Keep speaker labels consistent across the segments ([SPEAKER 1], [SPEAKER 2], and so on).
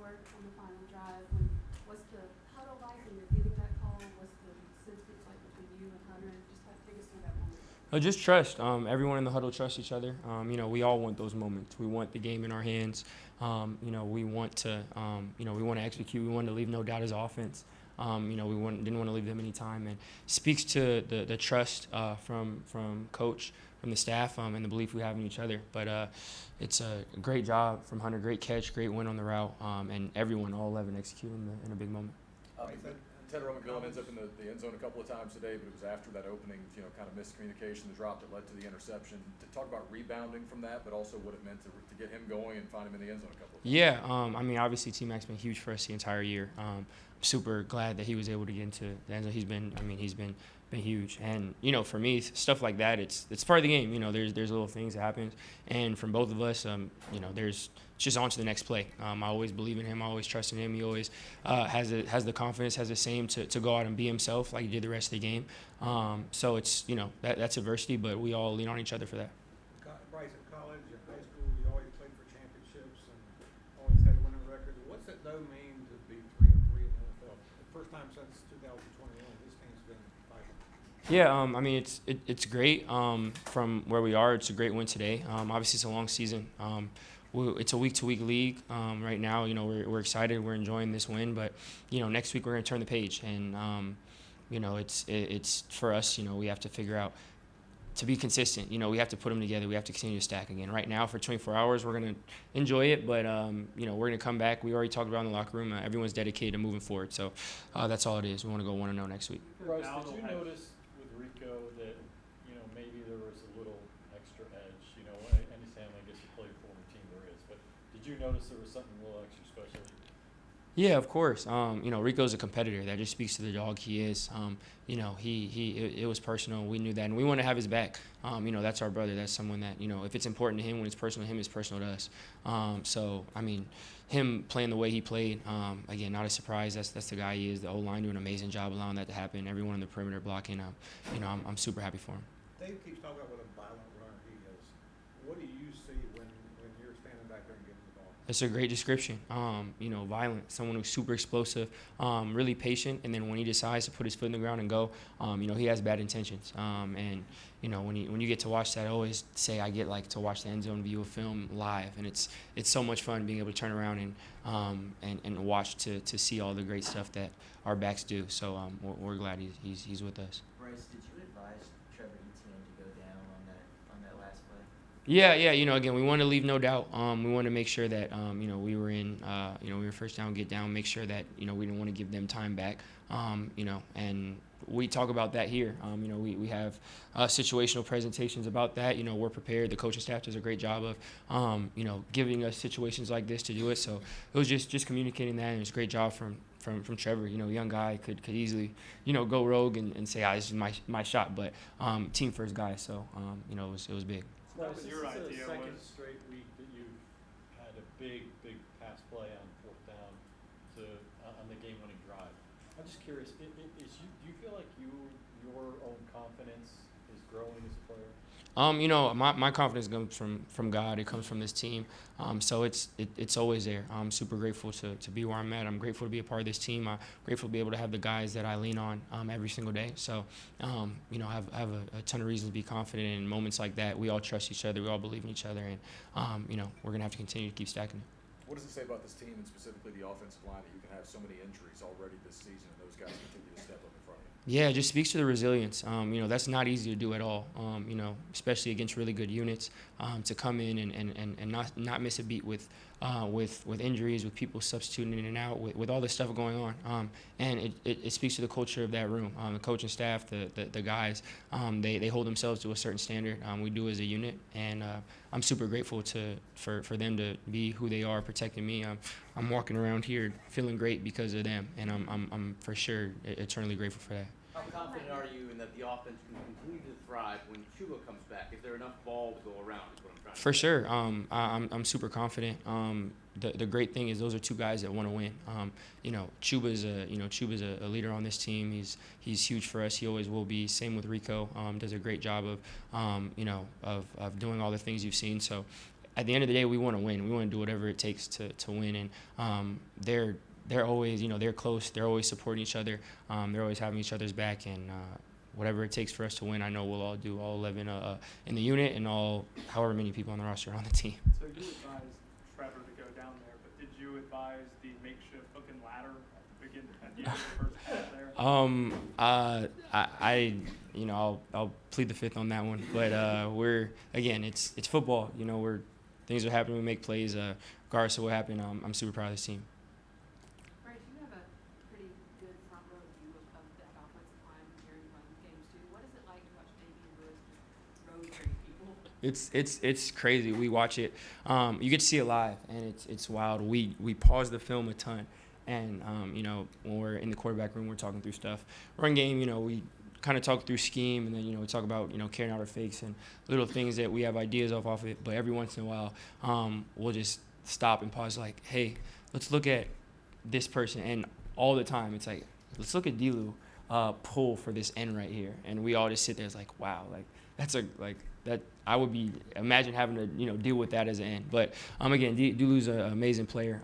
[SPEAKER 1] scored on the final drive. What's the huddle like when you're getting that call? What's the sentence like between you and Hunter? Just take us through that moment.
[SPEAKER 2] Just trust. Everyone in the huddle trusts each other. We all want those moments. We want the game in our hands. We want to, we want to execute. We want to leave no doubt as offense. Didn't want to leave them any time, and speaks to the trust from coach, from the staff, and the belief we have in each other. But it's a great job from Hunter, great catch, great win on the route, and everyone, all 11, executing in a big moment.
[SPEAKER 3] Tedero McMillan ends up in the end zone a couple of times today, but it was after that opening, kind of miscommunication, the drop that led to the interception. To talk about rebounding from that, but also what it meant to get him going and find him in the end zone a couple of times.
[SPEAKER 2] Yeah, obviously T-Mac's been huge for us the entire year. Super glad that he was able to get into the end zone. He's been huge, and for me, stuff like that, it's part of the game. There's little things that happen, and from both of us, there's just on to the next play. I always believe in him. I always trust in him. He always has the confidence, has the same to go out and be himself like he did the rest of the game. So it's that's adversity, but we all lean on each other for that.
[SPEAKER 4] Bryce, in college and high school, you always played for championships and always had a winning record. What's it though mean to be 3-3 in the NFL? The first time since 2021, this team's been fighting.
[SPEAKER 2] Yeah, it's great. From where we are, it's a great win today. Obviously, it's a long season. It's a week-to-week league right now. We're excited. We're enjoying this win, but next week we're going to turn the page, and it's for us. We have to figure out to be consistent. We have to put them together. We have to continue to stack again. Right now, for 24 hours, we're going to enjoy it, but we're going to come back. We already talked about in the locker room. Everyone's dedicated to moving forward, so that's all it is. We want to go 1-0 next week.
[SPEAKER 5] Bryce, did you notice with Rico that maybe there was a little extra edge? Anytime I guess you play for a team there is, but did you notice there was something a little extra special?
[SPEAKER 2] Yeah, of course. Rico's a competitor. That just speaks to the dog he is. It was personal. We knew that, and we want to have his back. That's our brother. That's someone that, if it's important to him, when it's personal to him, it's personal to us. Him playing the way he played, again, not a surprise. That's the guy he is. The O-line doing an amazing job allowing that to happen. Everyone in the perimeter blocking. I'm super happy for him.
[SPEAKER 4] Dave keeps talking about what a violent runner he is. What do you see when you're standing back there and getting the ball?
[SPEAKER 2] That's a great description. Violent, someone who's super explosive, really patient, and then when he decides to put his foot in the ground and go, he has bad intentions. When you get to watch that, I always say I get to watch the end zone view of film live, and it's so much fun being able to turn around and watch to see all the great stuff that our backs do. So we're glad he's with us.
[SPEAKER 6] Bryce, did you advise Trevor Etienne to go down on that last play?
[SPEAKER 2] Yeah. Again, we want to leave no doubt. We want to make sure that we were in, we were first down, get down, make sure that we didn't want to give them time back. And we talk about that here. We have situational presentations about that. We're prepared. The coaching staff does a great job of, giving us situations like this to do it. So it was just communicating that, and it's a great job from Trevor. Young guy could easily, go rogue and say, this is my shot. But team first guy. So, it was big.
[SPEAKER 5] Bryce, this is the second straight week that you've had a big pass play on fourth down on the game-winning drive. I'm just curious, do you feel like your own confidence is growing as a player?
[SPEAKER 2] My confidence comes from God. It comes from this team. So it's always there. I'm super grateful to be where I'm at. I'm grateful to be a part of this team. I'm grateful to be able to have the guys that I lean on every single day. So, I have a ton of reasons to be confident in moments like that. We all trust each other. We all believe in each other. And, we're going to have to continue to keep stacking it.
[SPEAKER 3] What does it say about this team and specifically the offensive line that you can have so many injuries already this season and those guys continue to step up in front of you?
[SPEAKER 2] Yeah, it just speaks to the resilience. That's not easy to do at all. Especially against really good units, to come in and not miss a beat with injuries, with people substituting in and out, with all this stuff going on. And it speaks to the culture of that room. The coaching staff, the guys, they hold themselves to a certain standard. We do as a unit, and I'm super grateful for them to be who they are, protecting me. I'm walking around here feeling great because of them, and I'm for sure eternally grateful for that.
[SPEAKER 6] How confident are you in that the offense can continue to thrive when Chuba comes back? Is there enough ball to go around? Is what I'm trying to
[SPEAKER 2] For
[SPEAKER 6] say.
[SPEAKER 2] sure. I'm super confident. The great thing is those are two guys that want to win. Chuba's a leader on this team. He's huge for us. He always will be. Same with Rico. Does a great job of doing all the things you've seen. So at the end of the day, we want to win. We want to do whatever it takes to win. And they're always, they're close. They're always supporting each other. They're always having each other's back. And whatever it takes for us to win, I know we'll all do, all 11 in the unit and however many people on the roster are on the team.
[SPEAKER 7] So you advised Trevor to go down there, but did you advise the makeshift hook and ladder at the end of the first half there?
[SPEAKER 2] I'll plead the fifth on that one. But it's football. Things are happening. We make plays. Regardless of what happened, I'm super proud of this team.
[SPEAKER 1] Bryce, you have a pretty good front row view of that offensive line during run games too. What is it like to watch Davey and Lewis just road grade people?
[SPEAKER 2] It's crazy. We watch it. You get to see it live, and it's wild. We pause the film a ton, and when we're in the quarterback room, we're talking through stuff. Run game, we kind of talk through scheme, and then we talk about carrying out our fakes and little things that we have ideas off of it. But every once in a while, we'll just stop and pause, like, hey, let's look at this person. And all the time, it's like, let's look at Dilu pull for this end right here, and we all just sit there. It's like, wow, like that's that. I would be imagine having to deal with that as an end. But again, Dilu's an amazing player,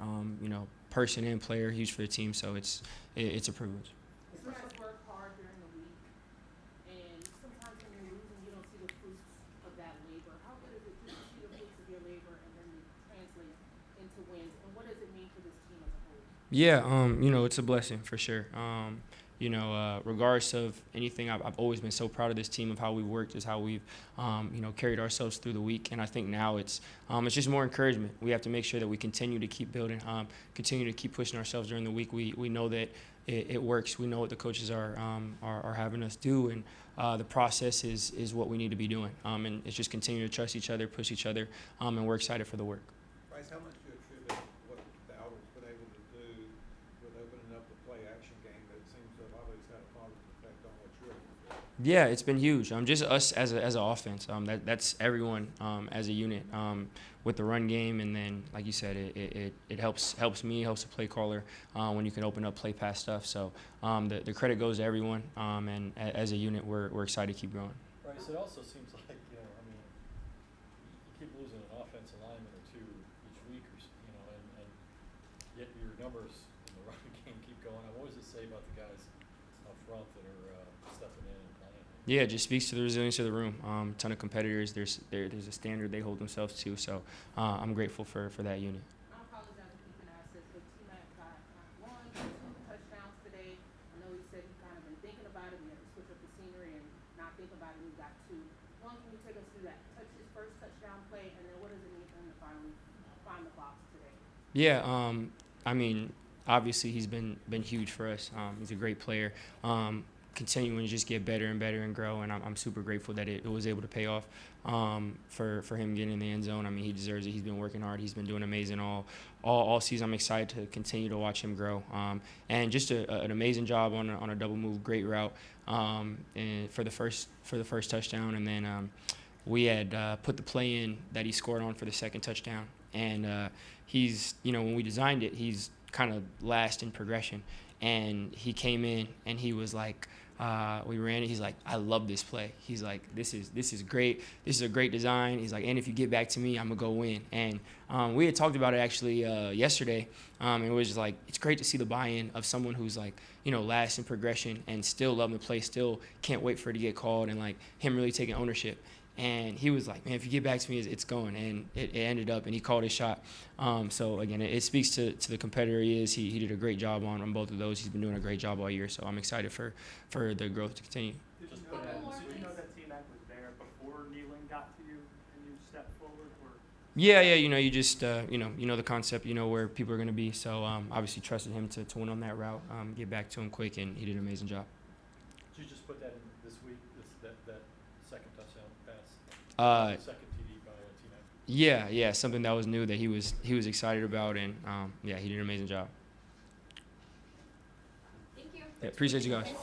[SPEAKER 2] person and player, huge for the team. So it's a privilege.
[SPEAKER 8] You guys work hard during the week, and sometimes when you're losing, you don't see the fruits of that labor. How good is it just to see the fruits of your labor and then translate into wins? And what does it mean for this team as a whole?
[SPEAKER 2] Yeah, it's a blessing for sure. Regardless of anything, I've always been so proud of this team, of how we've worked, is how we've, carried ourselves through the week. And I think now it's just more encouragement. We have to make sure that we continue to keep building, continue to keep pushing ourselves during the week. We know that it works. We know what the coaches are having us do, and the process is what we need to be doing. And it's just continue to trust each other, push each other, and we're excited for the work.
[SPEAKER 4] Bryce, how much do you attribute what the Albert's been able to do with opening up the play-action game that seems to have always had a positive effect on what you're able to do?
[SPEAKER 2] Yeah, it's been huge. Just us as an offense. That's everyone as a unit with the run game, and then like you said, it helps me, helps the play caller when you can open up play pass stuff. So the credit goes to everyone, and as a unit, we're excited to keep growing.
[SPEAKER 5] Bryce, it also seems like you keep losing an offensive lineman or two each week, and yet your numbers in the running game keep going. What does it say about the guys up front that are stepping in and playing?
[SPEAKER 2] Yeah, it just speaks to the resilience of the room. Ton of competitors. There's a standard they hold themselves to. So I'm grateful for that unit.
[SPEAKER 8] I apologize if you can ask this, but T-Mac got not 1, but 2 touchdowns today. I know he said he kind of been thinking about it. We had to switch up the scenery and not think about it. We got 2. One, can you take us through that? His first touchdown play, and then what does it mean for him to finally find the box today?
[SPEAKER 2] Yeah, obviously he's been huge for us. He's a great player. Continuing to just get better and better and grow, and I'm super grateful that it was able to pay off for him getting in the end zone. He deserves it. He's been working hard. He's been doing amazing all season. I'm excited to continue to watch him grow. And just an amazing job on a double move, great route, and for the first touchdown. And then we had put the play in that he scored on for the second touchdown. And he's when we designed it, he's kind of last in progression. And he came in and he was like, we ran it. He's like, I love this play. He's like, this is great. This is a great design. He's like, and if you get back to me, I'm gonna go win. And we had talked about it actually yesterday. It was just like, it's great to see the buy-in of someone who's like, last in progression and still loving the play, still can't wait for it to get called, and like him really taking ownership. And he was like, man, if you get back to me, it's going. And it ended up, and he called his shot. So, again, it speaks to the competitor he is. He did a great job on both of those. He's been doing a great job all year. So I'm excited for the growth to continue.
[SPEAKER 7] Did you know that T-Mac was there before kneeling got to you and you stepped forward? Or?
[SPEAKER 2] Yeah, you just, the concept, where people are going to be. So, obviously trusted him to win on that route, get back to him quick, and he did an amazing job.
[SPEAKER 5] Did you just put that in this week, that second touchdown pass? Second TD by T-Mac?
[SPEAKER 2] Yeah, something that was new that he was excited about, and he did an amazing job.
[SPEAKER 1] Thank you.
[SPEAKER 2] Yeah, appreciate you guys.